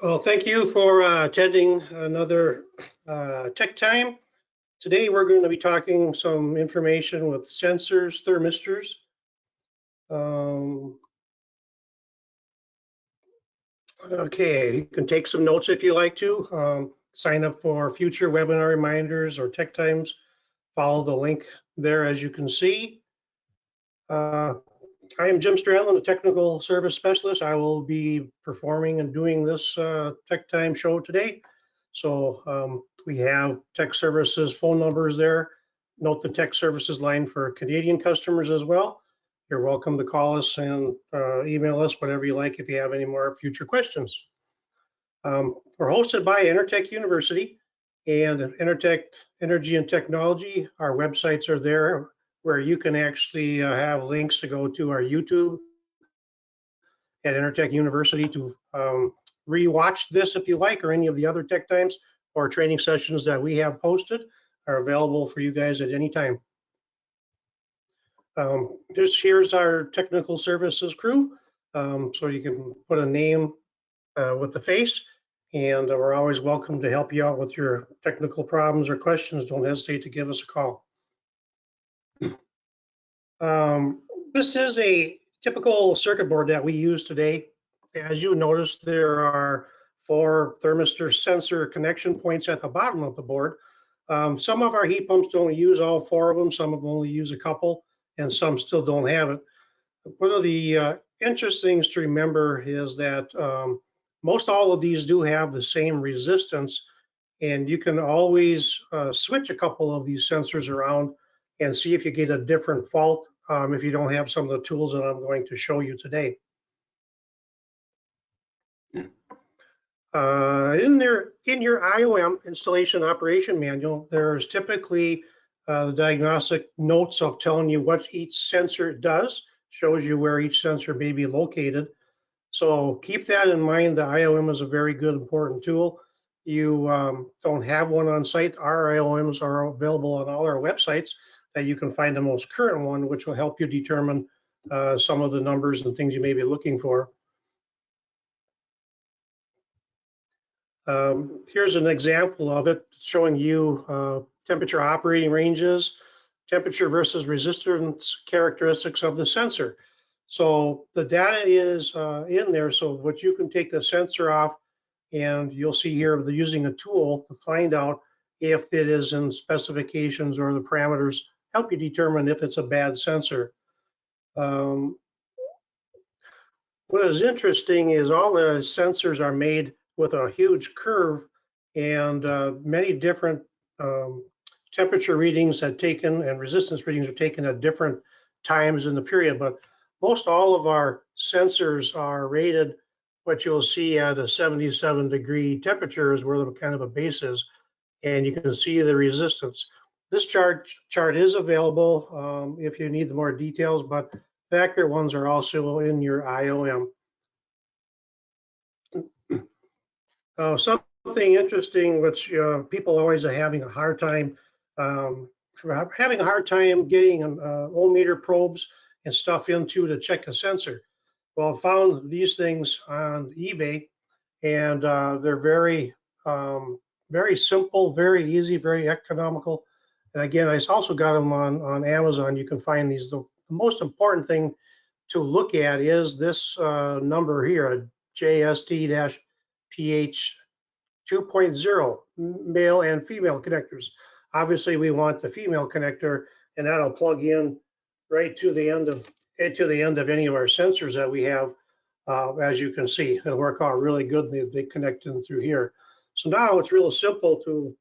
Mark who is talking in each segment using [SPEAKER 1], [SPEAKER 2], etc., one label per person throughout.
[SPEAKER 1] Well, thank you for attending another Tech Time. Today we're going to be talking some information with sensors, thermistors. Okay, you can take some notes if you like to. Sign up for future webinar reminders or Tech Times. Follow the link there as you can see. I am Jim Strandland, a technical service specialist. I will be performing and doing this Tech Time show today. So we have tech services phone numbers there. Note the tech services line for Canadian customers as well. You're welcome to call us and email us, whatever you like, if you have any more future questions. We're hosted by Intertech University and Intertech Energy and Technology. Our websites are there where you can actually have links to go to our YouTube at Intertech University to re-watch this if you like, or any of the other Tech Times or training sessions that we have posted are available for you guys at any time. Here's our technical services crew. So you can put a name with the face, and we're always welcome to help you out with your technical problems or questions. Don't hesitate to give us a call. This is a typical circuit board that we use today. As you notice, there are 4 thermistor sensor connection points at the bottom of the board. Some of our heat pumps don't use all 4 of them. Some of them only use a couple, and some still don't have it. One of the interesting things to remember is that most all of these do have the same resistance, and you can always switch a couple of these sensors around and see if you get a different fault if you don't have some of the tools that I'm going to show you today. In your IOM installation operation manual, there's typically the diagnostic notes of telling you what each sensor does, shows you where each sensor may be located. So keep that in mind. The IOM is a very good, important tool. You don't have one on site. Our IOMs are available on all our websites that you can find the most current one, which will help you determine some of the numbers and things you may be looking for. Here's an example of it showing you temperature operating ranges, temperature versus resistance characteristics of the sensor. So the data is in there, so what you can take the sensor off, and you'll see here they're using a tool to find out if it is in specifications or the parameters, help you determine if it's a bad sensor. What is interesting is all the sensors are made with a huge curve, and many different temperature readings are taken and resistance readings are taken at different times in the period, but most all of our sensors are rated what you'll see at a 77-degree temperature is where the kind of a base is, and you can see the resistance. This chart is available if you need the more details, but the accurate ones are also in your IOM. Something interesting, which people always are having a hard time getting ohmmeter probes and stuff into to check a sensor. Well, I found these things on eBay, and they're very simple, very easy, very economical. And again, I also got them on Amazon. You can find these. The most important thing to look at is this number here, JST-PH 2.0, male and female connectors. Obviously, we want the female connector, and that'll plug in right to the end of any of our sensors that we have. As you can see, it'll work out really good. They connect in through here. So now it's real simple to,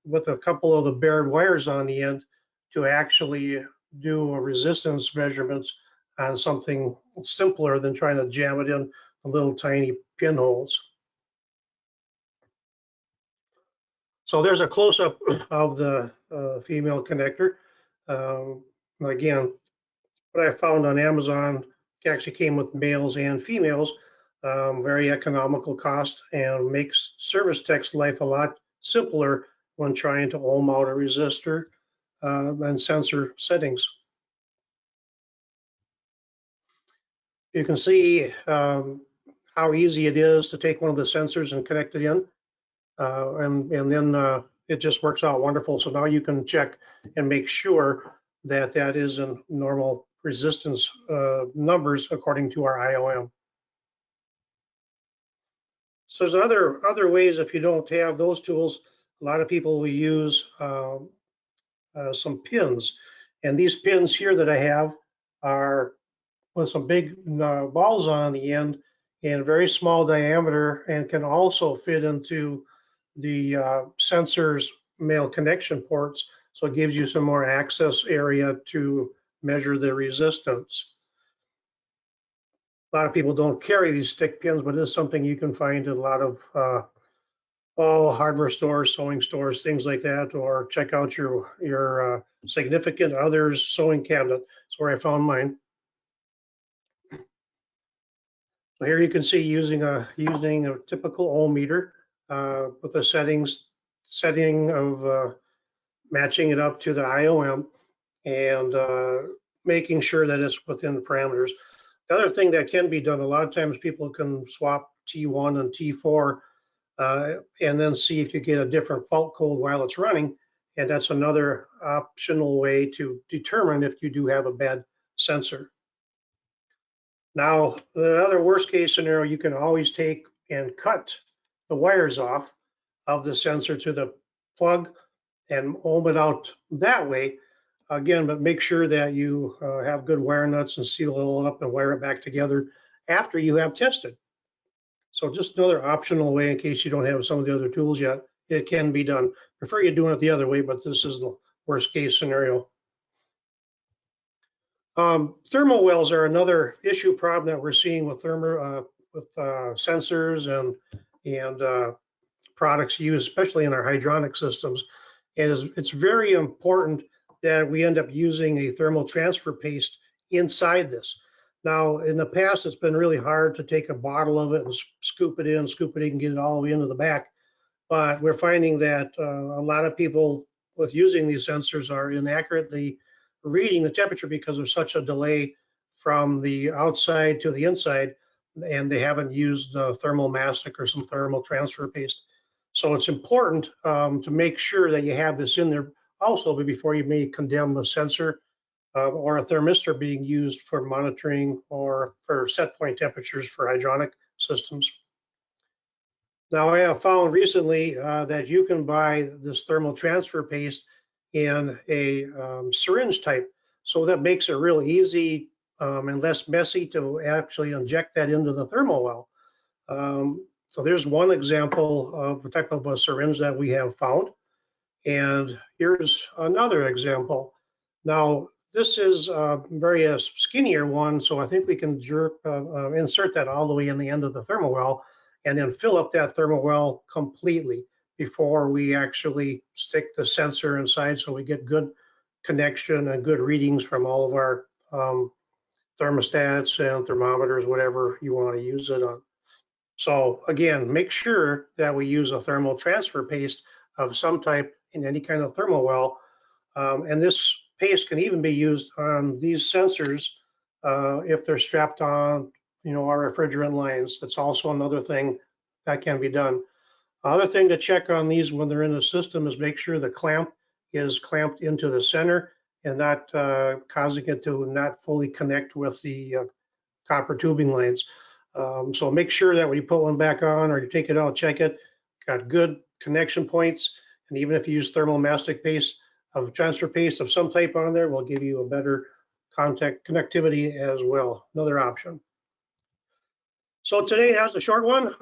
[SPEAKER 1] with a couple of the bared wires on the end, to actually do a resistance measurements on something simpler than trying to jam it in the little tiny pinholes. So there's a close-up of the female connector. Again, what I found on Amazon actually came with males and females, very economical cost, and makes service tech's life a lot simpler when trying to ohm out a resistor and sensor settings. You can see how easy it is to take one of the sensors and connect it in, and then it just works out wonderful. So now you can check and make sure that that is in normal resistance numbers according to our IOM. So there's other ways if you don't have those tools. A lot of people will use some pins, and these pins here that I have are with some big balls on the end and very small diameter, and can also fit into the sensor's male connection ports. So it gives you some more access area to measure the resistance. A lot of people don't carry these stick pins, but it is something you can find in a lot of hardware stores, sewing stores, things like that, or check out your significant other's sewing cabinet. That's where I found mine. So here you can see using a typical ohm meter with the setting of matching it up to the IOM and making sure that it's within the parameters. The other thing that can be done, a lot of times people can swap T1 and T4 and then see if you get a different fault code while it's running. And that's another optional way to determine if you do have a bad sensor. Now, the other worst case scenario, you can always take and cut the wires off of the sensor to the plug and ohm it out that way. Again, but make sure that you have good wire nuts and seal it all up and wire it back together after you have tested. So just another optional way in case you don't have some of the other tools yet. It can be done. Prefer you doing it the other way, but this is the worst case scenario. Thermal wells are another issue problem that we're seeing with sensors and products used, especially in our hydronic systems. And it's very important that we end up using a thermal transfer paste inside this. Now, in the past, it's been really hard to take a bottle of it and scoop it in, and get it all the way into the back. But we're finding that a lot of people with using these sensors are inaccurately reading the temperature because there's such a delay from the outside to the inside, and they haven't used thermal mastic or some thermal transfer paste. So it's important to make sure that you have this in there also before you may condemn a sensor or a thermistor being used for monitoring or for set point temperatures for hydronic systems. Now, I have found recently that you can buy this thermal transfer paste in a syringe type. So that makes it real easy and less messy to actually inject that into the thermal well. So there's one example of the type of a syringe that we have found. And here's another example. Now, this is a very skinnier one, so I think we can insert that all the way in the end of the thermal well and then fill up that thermal well completely before we actually stick the sensor inside, so we get good connection and good readings from all of our thermostats and thermometers, whatever you want to use it on. So again, make sure that we use a thermal transfer paste of some type in any kind of thermal well. And this paste can even be used on these sensors if they're strapped on, our refrigerant lines. That's also another thing that can be done. Other thing to check on these when they're in the system is make sure the clamp is clamped into the center and not causing it to not fully connect with the copper tubing lines. So make sure that when you put one back on or you take it out, check it, got good connection points. And even if you use thermal mastic paste of transfer paste of some type on there, will give you a better connectivity as well. Another option. So today has a short one.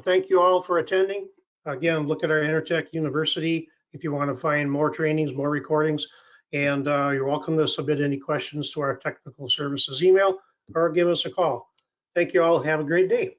[SPEAKER 1] Thank you all for attending. Again, look at our Intertech University if you want to find more trainings, more recordings, and you're welcome to submit any questions to our technical services email or give us a call. Thank you all. Have a great day.